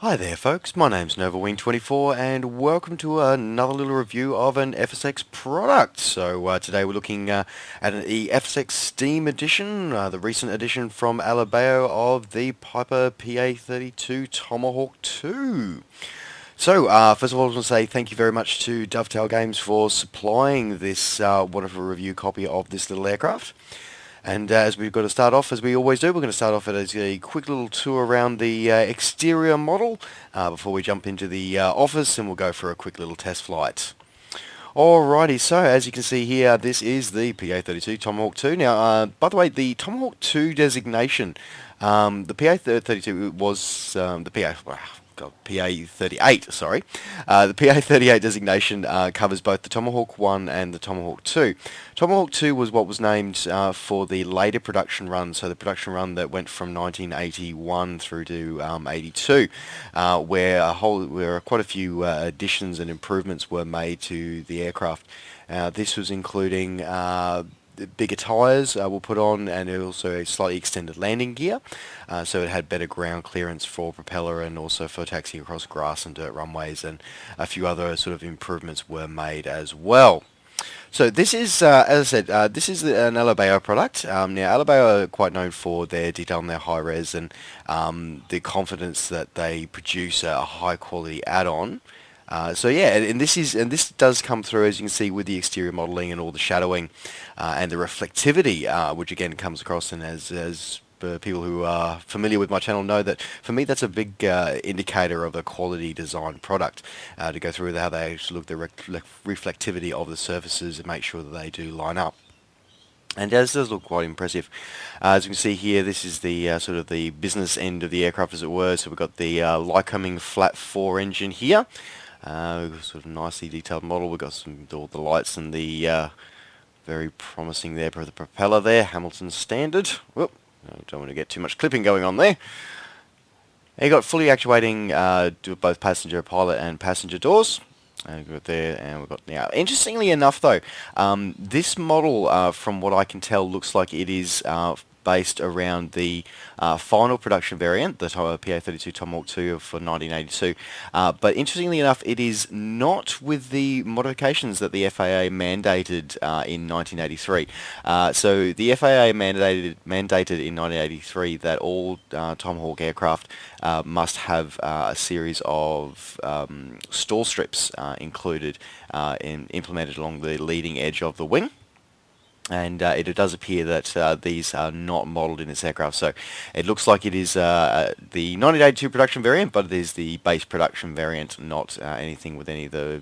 Hi there folks, my name's NovaWing24 and welcome to another little review of an FSX product. So today we're looking at the FSX Steam edition, the recent edition from Alabeo of the Piper PA-38 Tomahawk 2. So, first of all, I want to say thank you very much to Dovetail Games for supplying this wonderful review copy of this little aircraft. And as we've got to start off, as we always do, we're going to start off as a quick little tour around the exterior model before we jump into the office, and we'll go for a quick little test flight. Alrighty, so as you can see here, this is the PA-38 Tomahawk 2. Now, by the way, the Tomahawk 2 designation, the PA-38 was the PA-38, sorry. The PA-38 designation covers both the Tomahawk 1 and the Tomahawk 2. Tomahawk 2 was what was named for the later production run, so the production run that went from 1981 through to 82, where quite a few additions and improvements were made to the aircraft. This was including bigger tyres were put on, and also a slightly extended landing gear, so it had better ground clearance for propeller and also for taxiing across grass and dirt runways, and a few other sort of improvements were made as well. So this is, as I said, this is an Alabeo product. Now, Alabeo are quite known for their detail and their high res, and the confidence that they produce a high quality add-on. So yeah, and this does come through, as you can see, with the exterior modelling and all the shadowing and the reflectivity, which again comes across, and as people who are familiar with my channel know that for me that's a big indicator of a quality design product, to go through how they actually look, the reflectivity of the surfaces and make sure that they do line up. And this does look quite impressive. As you can see here, this is the sort of the business end of the aircraft, as it were. So we've got the Lycoming flat 4 engine here. We've got sort of nicely detailed model. We've got all the lights and the very promising there for the propeller there, Hamilton standard. Whoop, I don't want to get too much clipping going on there. And you've got fully actuating both passenger, pilot and passenger doors. And we've got there, and we've got now. Interestingly enough, though, this model, from what I can tell, looks like it is based around the final production variant, the PA-38 Tomahawk 2 for 1982. But interestingly enough, it is not with the modifications that the FAA mandated in 1983. So the FAA mandated in 1983 that all Tomahawk aircraft must have a series of stall strips included and implemented along the leading edge of the wing. And it does appear that these are not modelled in this aircraft, so it looks like it is the 1982 production variant, but it is the base production variant, not anything with any of the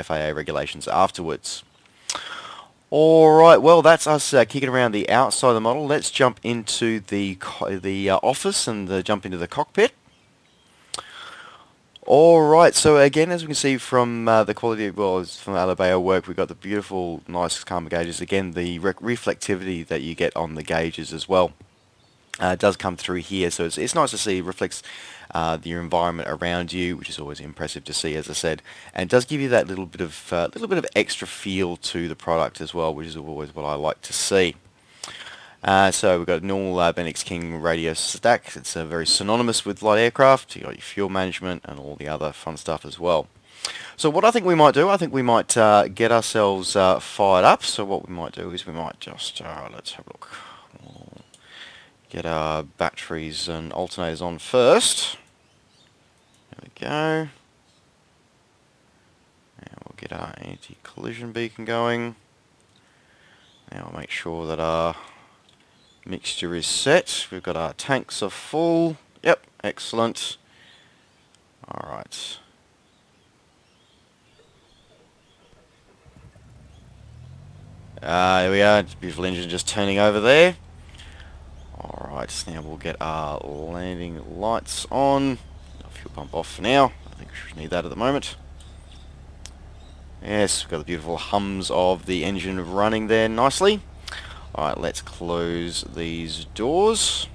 FAA regulations afterwards. Alright, well that's us kicking around the outside of the model. Let's jump into the office and jump into the cockpit. Alright, so again, as we can see from the quality, well, from Alabeo work, we've got the beautiful, nice camber gauges. Again, the reflectivity that you get on the gauges as well does come through here. So it's nice to see, it reflects your environment around you, which is always impressive to see, as I said, and it does give you that little bit of extra feel to the product as well, which is always what I like to see. So we've got a normal Benix King radio stack. It's very synonymous with light aircraft. You've got your fuel management and all the other fun stuff as well. So what I think we might do, I think we might get ourselves fired up. So what we might do is we might just, let's have a look. We'll get our batteries and alternators on first. There we go. And we'll get our anti-collision beacon going. Now we'll make sure that our mixture is set. We've got our tanks are full. Yep, excellent. Alright. Here we are. Beautiful engine just turning over there. Alright, now we'll get our landing lights on. Fuel pump off for now. I think we should need that at the moment. Yes, we've got the beautiful hums of the engine running there nicely. Alright, let's close these doors.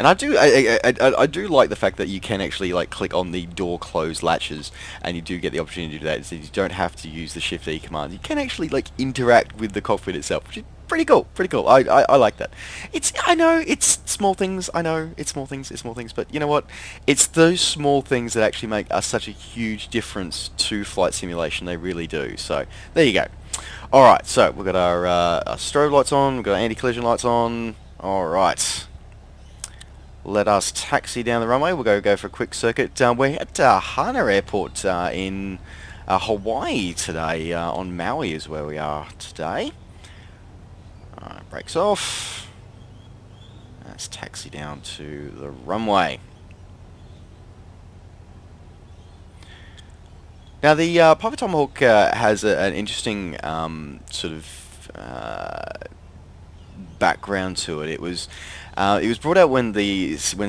And I do like the fact that you can actually like click on the door close latches, and you do get the opportunity to do that. So you don't have to use the Shift E command. You can actually like interact with the cockpit itself, which is pretty cool. Pretty cool. I like that. I know it's small things. I know it's small things. It's small things. But you know what? It's those small things that actually make such a huge difference to flight simulation. They really do. So there you go. All right. So we've got our strobe lights on. We've got our anti-collision lights on. All right. Let us taxi down the runway. We'll go for a quick circuit. We're at Hana Airport in Hawaii today. On Maui is where we are today. Alright, brakes off. Let's taxi down to the runway. Now the Piper Tomahawk has an interesting sort of background to it. It was brought out when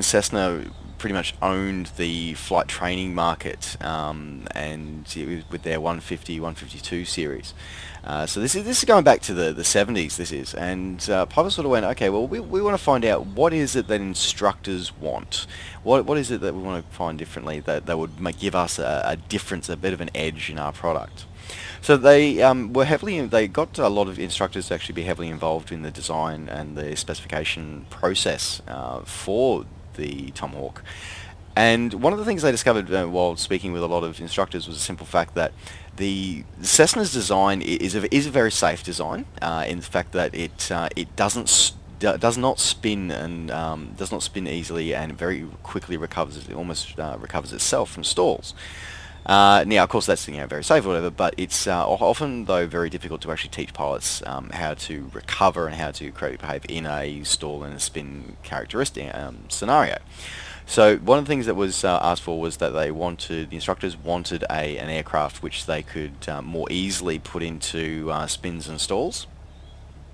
Cessna pretty much owned the flight training market, and it was with their 150, 152 series. So this is going back to the 70s. This is, and Piper sort of went, okay, well we want to find out what is it that instructors want. What is it that we want to find differently that would give us a difference, a bit of an edge in our product. So they they got a lot of instructors to actually be heavily involved in the design and the specification process for the Tomahawk. And one of the things they discovered while speaking with a lot of instructors was the simple fact that the Cessna's design is a very safe design in the fact that it does not spin and does not spin easily, and very quickly recovers. It almost recovers itself from stalls. Now, of course, that's very safe or whatever, but it's often, though, very difficult to actually teach pilots how to recover and how to correctly behave in a stall and a spin characteristic scenario. So one of the things that was asked for was that the instructors wanted an aircraft which they could more easily put into spins and stalls.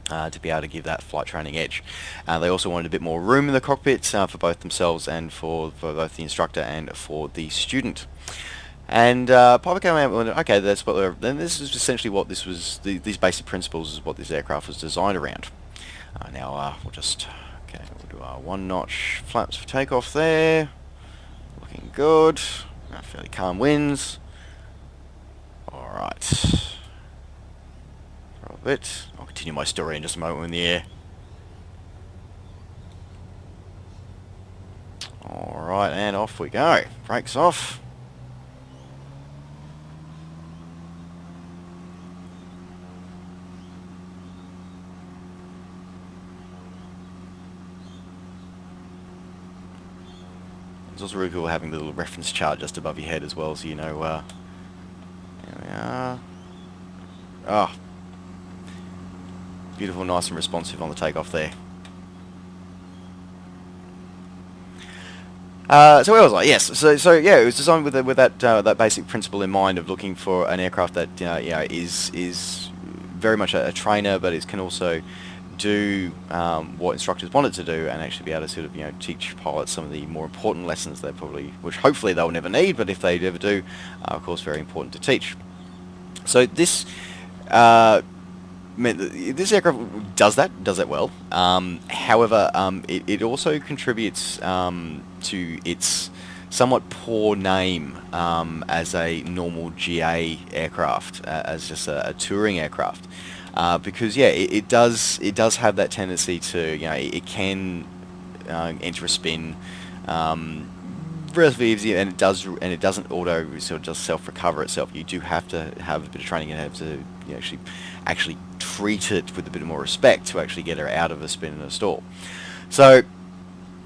To be able to give that flight training edge. They also wanted a bit more room in the cockpit for both themselves and for both the instructor and for the student. And Piper came out and went, okay, that's what then this is essentially what this was. These basic principles is what this aircraft was designed around. Now we'll do our 1-notch flaps for takeoff there. Looking good. Fairly calm winds. All right. A bit. I'll continue my story in just a moment in the air. All right, and off we go. Brakes off. It's also really cool having the little reference chart just above your head as well, so you know, there we are. Oh, beautiful, nice and responsive on the takeoff there. So where was I? Yes. So yeah, it was designed with that basic principle in mind of looking for an aircraft that is very much a trainer, but it can also do what instructors want it to do, and actually be able to sort of teach pilots some of the more important lessons which hopefully they'll never need, but if they ever do, of course, very important to teach. So this this aircraft does that well. However, it also contributes to its somewhat poor name as a normal GA aircraft, as just a touring aircraft. Because it does have that tendency to it can enter a spin relatively easy, and it doesn't auto sort of just self-recover itself. You do have to have a bit of training and have to actually treat it with a bit more respect to actually get her out of a spin and a stall. So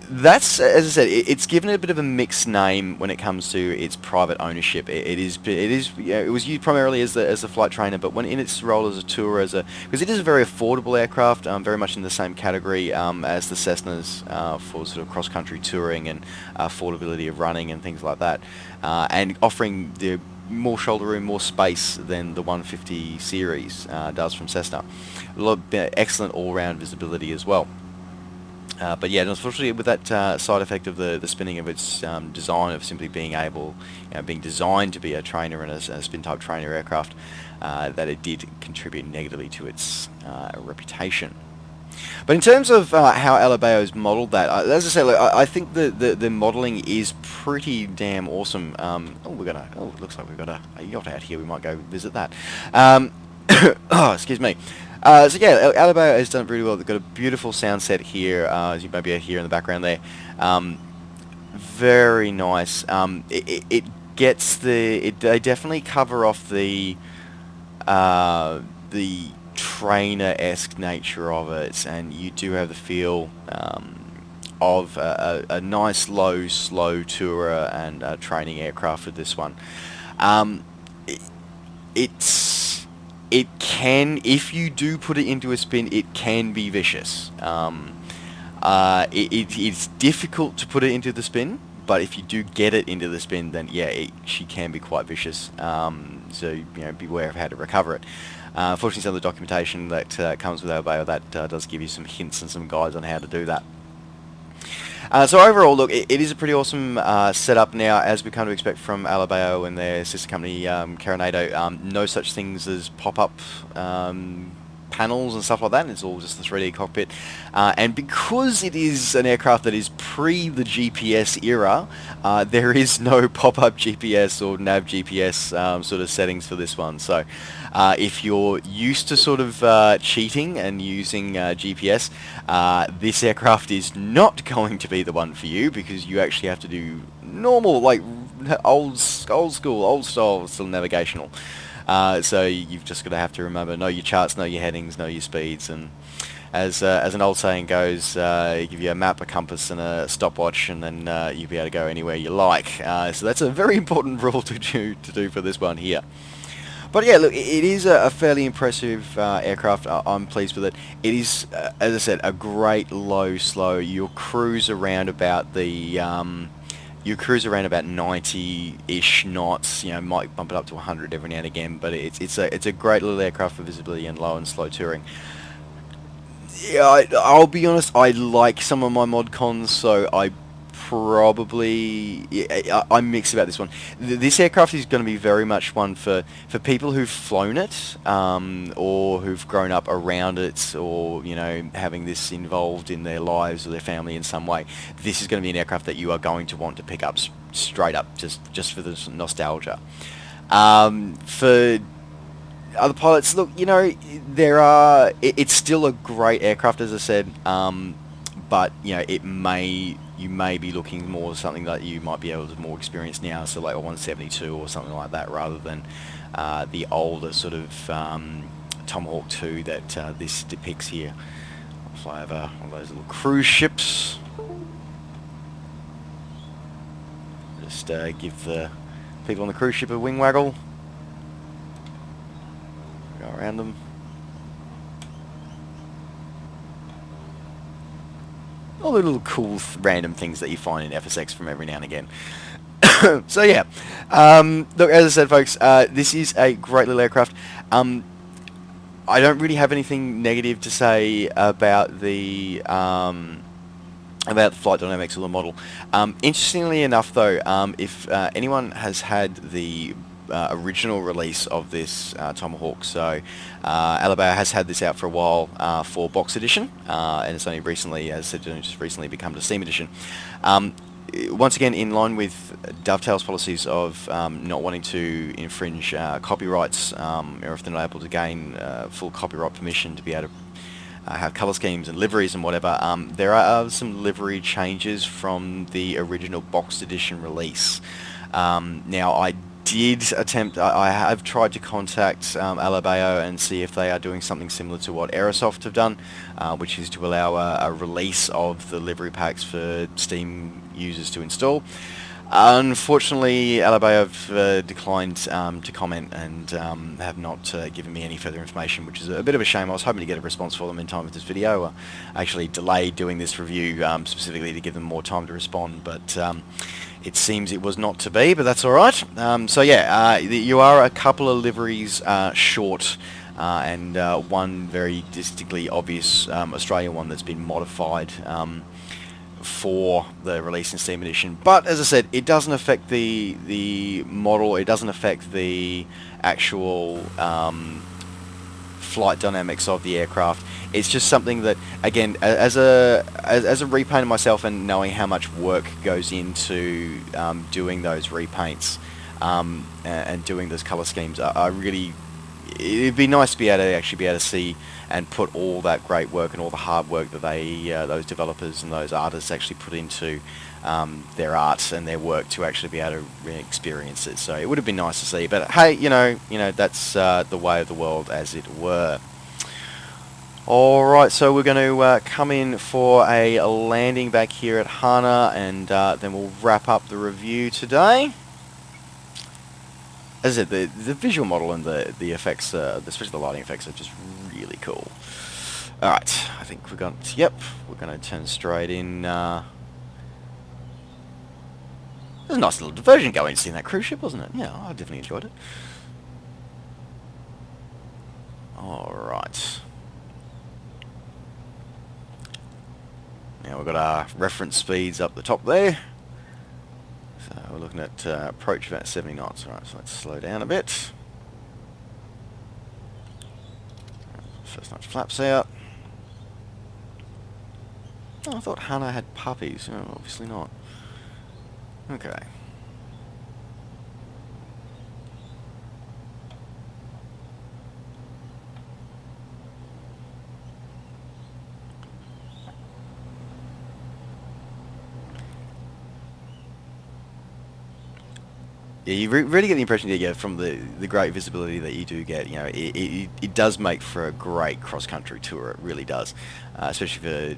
that's, as I said, it's given it a bit of a mixed name when it comes to its private ownership. It was used primarily as a flight trainer, but when in its role as a tourer, because it is a very affordable aircraft, very much in the same category as the Cessnas for sort of cross-country touring and affordability of running and things like that, and offering the more shoulder room, more space than the 150 series does from Cessna. Excellent all-round visibility as well. But yeah, unfortunately, with that side effect of the spinning of its design of simply being designed to be a trainer and a spin-type trainer aircraft, that it did contribute negatively to its reputation. But in terms of how Alabeo's modelled that, as I say, look, I think the modelling is pretty damn awesome. It looks like we've got a yacht out here. We might go visit that. Oh, excuse me. So yeah, Alabeo has done it really well. They've got a beautiful sound set here, as you maybe hear in the background there. Very nice. It gets they definitely cover off the trainer-esque nature of it, and you do have the feel of a nice low, slow tourer and training aircraft with this one. It can, if you do put it into a spin, it can be vicious. It's difficult to put it into the spin, but if you do get it into the spin, then yeah, she can be quite vicious. So beware of how to recover it. Fortunately, some of the documentation that comes with Alabeo that does give you some hints and some guides on how to do that. So overall, look, it is a pretty awesome setup now, as we kind of expect from Alabeo and their sister company, Carinado. No such things as pop-up panels and stuff like that. It's all just the 3D cockpit. And because it is an aircraft that is pre the GPS era, there is no pop-up GPS or nav GPS sort of settings for this one. So if you're used to sort of cheating and using GPS, this aircraft is not going to be the one for you, because you actually have to do normal, like old school, old style, still navigational. So you've just got to have to remember, know your charts, know your headings, know your speeds, and as an old saying goes, give you a map, a compass, and a stopwatch, and then you'll be able to go anywhere you like. So that's a very important rule to do for this one here. But yeah, look, it is a fairly impressive aircraft. I'm pleased with it. It is, as I said, a great low, slow. You'll cruise around about the 90-ish knots. Might bump it up to 100 every now and again. But it's a great little aircraft for visibility and low and slow touring. Yeah, I'll be honest. I like some of my mod cons, so I'm mixed about this one. This aircraft is going to be very much one for people who've flown it, or who've grown up around it, or having this involved in their lives or their family in some way. This is going to be an aircraft that you are going to want to pick up straight up, just for the nostalgia. For other pilots, look, it's still a great aircraft, as I said, but you may be looking more something that you might be able to more experience now, so like a 172 or something like that, rather than the older sort of Tomahawk 2 that this depicts here. I'll fly over one of those little cruise ships. Just give the people on the cruise ship a wing waggle. Go around them. All the little cool random things that you find in FSX from every now and again. So yeah, look, as I said, folks, this is a great little aircraft. I don't really have anything negative to say about the flight dynamics of the model. Interestingly enough, though, if anyone has had the original release of this Tomahawk, so Alabeo has had this out for a while for box edition, and it's only recently, as I said, just recently become the Steam edition. Once again, in line with Dovetail's policies of not wanting to infringe copyrights, or if they're not able to gain full copyright permission to be able to have colour schemes and liveries and whatever, there are some livery changes from the original boxed edition release. Now, I have tried to contact Alabeo and see if they are doing something similar to what Aerosoft have done, which is to allow a release of the livery packs for Steam users to install. Unfortunately, Alabeo have declined to comment and have not given me any further information, which is a bit of a shame. I was hoping to get a response for them in time with this video. I actually delayed doing this review specifically to give them more time to respond, but it seems it was not to be, but that's alright. So yeah, you are a couple of liveries short, and one very distinctly obvious Australian one that's been modified for the release in Steam edition. But as I said, it doesn't affect the model, it doesn't affect the actual flight dynamics of the aircraft. It's just something that, again, as a repainter myself, and knowing how much work goes into doing those repaints and doing those color schemes, I really, it'd be nice to be able to actually be able to see and put all that great work and all the hard work that those developers and those artists actually put into their art and their work to actually be able to really experience it. So it would have been nice to see, but hey, you know, that's the way of the world, as it were. Alright, so we're going to come in for a landing back here at Hana, and then we'll wrap up the review today. As I said, the visual model and the effects, especially the lighting effects, are just really cool. Alright, I think we're going to, we're going to turn straight in. There's a nice little diversion going, seeing that cruise ship, wasn't it? Yeah, I definitely enjoyed it. Alright. Now we've got our reference speeds up the top there. So we're looking at approach about 70 knots. Alright, so let's slow down a bit. First notch flaps out. Oh, I thought Hana had puppies. No, obviously not. Okay. Yeah, you really get the impression you get from the great visibility that you do get. You know, it does make for a great cross-country tour. It really does, especially for.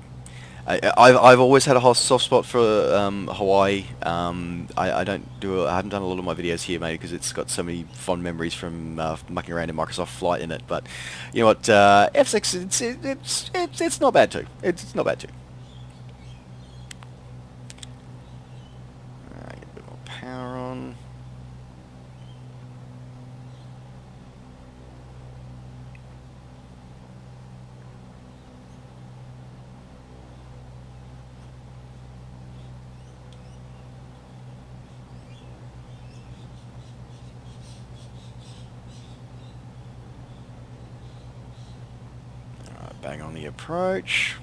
I've always had a soft spot for Hawaii. I haven't done a lot of my videos here, maybe because it's got so many fond memories from mucking around in Microsoft Flight in it. But you know what, FSX, it's not bad too. It's not bad too. Get a bit more power on. Bang on the approach.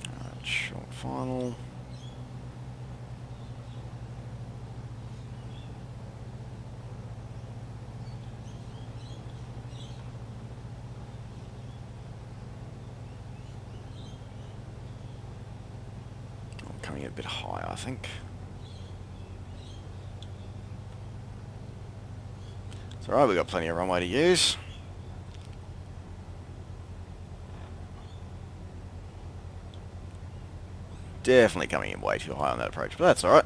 Alright, short final. Coming a bit high, I think. It's alright, we've got plenty of runway to use. Definitely coming in way too high on that approach, but that's alright.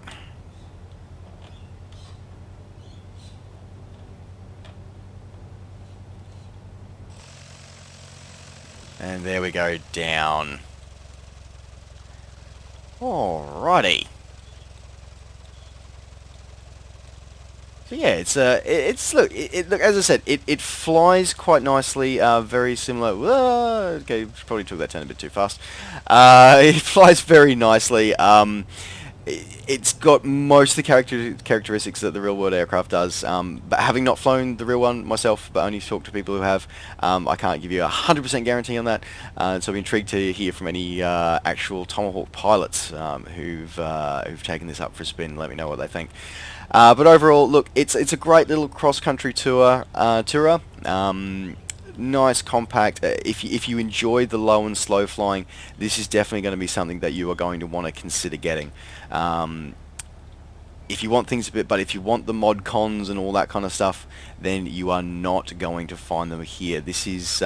And there we go, down. Alrighty. So yeah, look, as I said, it flies quite nicely. Very similar. Okay, probably took that turn a bit too fast. It flies very nicely. It's got most of the characteristics that the real world aircraft does. But having not flown the real one myself, but only talked to people who have, I can't give you a 100% guarantee on that. So I'm intrigued to hear from any actual Tomahawk pilots who've taken this up for a spin. Let me know what they think. But overall, look, it's a great little cross-country tourer. Nice, compact. If you enjoy the low and slow flying, this is definitely going to be something that you are going to want to consider getting. If you want things a bit, but if you want the mod cons and all that kind of stuff, then you are not going to find them here. This is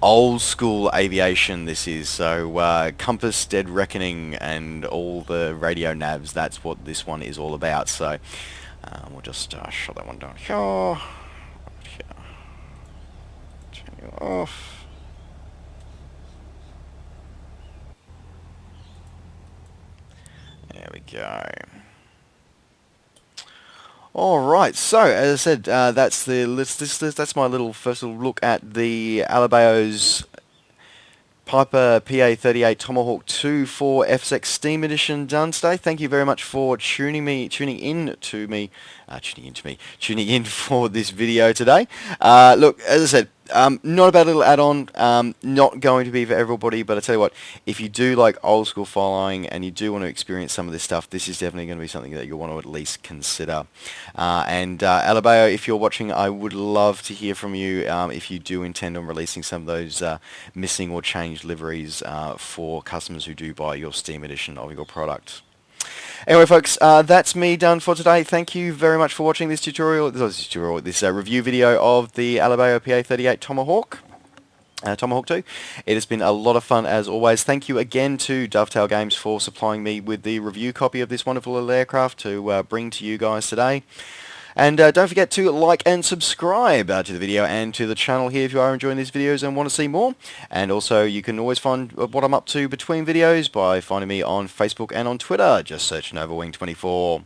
old school aviation. This is so compass, dead reckoning, and all the radio navs. That's what this one is all about. So we'll just shut that one down here. Off. There we go. All right. So as I said, that's my little first little look at the Alabeo's Piper PA-38 Tomahawk 2 for FSX Steam Edition done today. Thank you very much for tuning in for this video today. Look, as I said, not a bad little add-on, not going to be for everybody, but I tell you what, if you do like old school flying and you do want to experience some of this stuff, this is definitely going to be something that you'll want to at least consider. Alabeo, if you're watching, I would love to hear from you if you do intend on releasing some of those missing or changed liveries for customers who do buy your Steam edition of your product. Anyway, folks, that's me done for today. Thank you very much for watching this review video of the Alabeo PA-38 Tomahawk. Tomahawk 2. It has been a lot of fun as always. Thank you again to Dovetail Games for supplying me with the review copy of this wonderful little aircraft to bring to you guys today. And don't forget to like and subscribe to the video and to the channel here if you are enjoying these videos and want to see more. And also you can always find what I'm up to between videos by finding me on Facebook and on Twitter. Just search NovaWing24.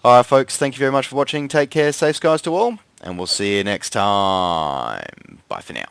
Alright folks, thank you very much for watching. Take care, safe skies to all, and we'll see you next time. Bye for now.